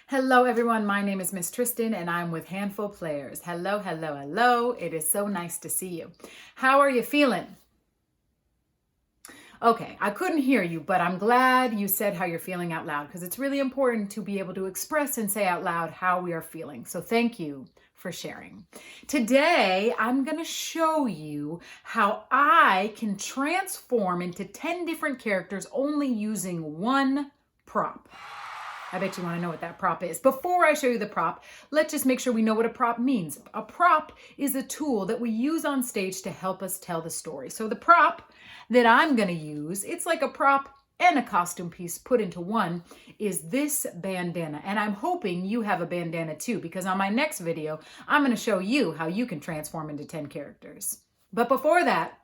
Hello everyone, my name is Miss Tristan and I'm with Handful Players. Hello, hello, hello. It is so nice to see you. How are you feeling? Okay, I couldn't hear you, but I'm glad you said how you're feeling out loud because it's really important to be able to express and say out loud how we are feeling. So thank you for sharing. Today, I'm going to show you how I can transform into 10 different characters only using one prop. I bet you want to know what that prop is. Before I show you the prop, let's just make sure we know what a prop means. A prop is a tool that we use on stage to help us tell the story. So the prop that I'm going to use, it's like a prop and a costume piece put into one, is this bandana. And I'm hoping you have a bandana too, because on my next video, I'm going to show you how you can transform into 10 characters. But before that,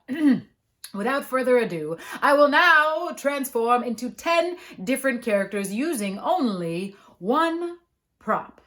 without further ado, I will now transform into 10 different characters using only one prop.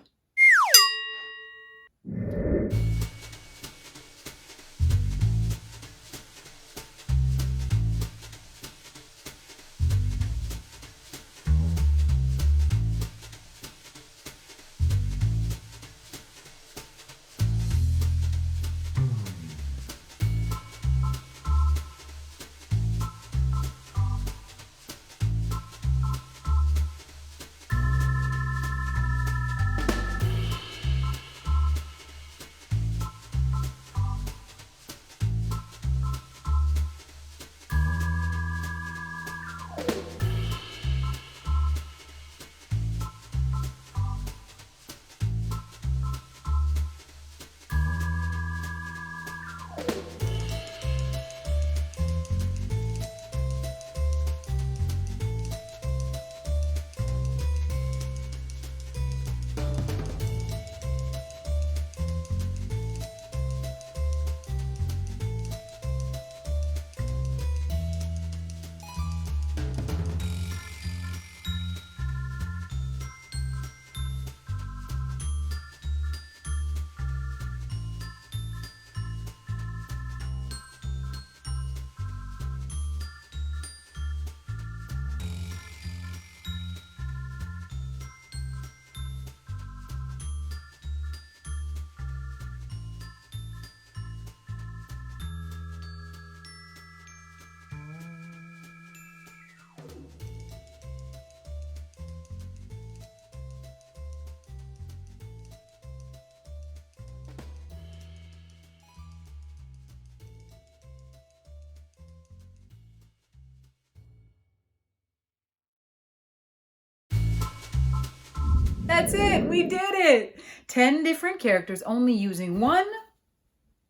That's it, we did it. 10 different characters only using one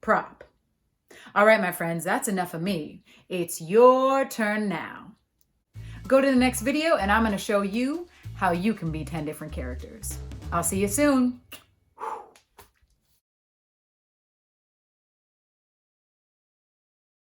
prop. All right, my friends, that's enough of me. It's your turn now. Go to the next video and I'm going to show you how you can be 10 different characters. I'll see you soon.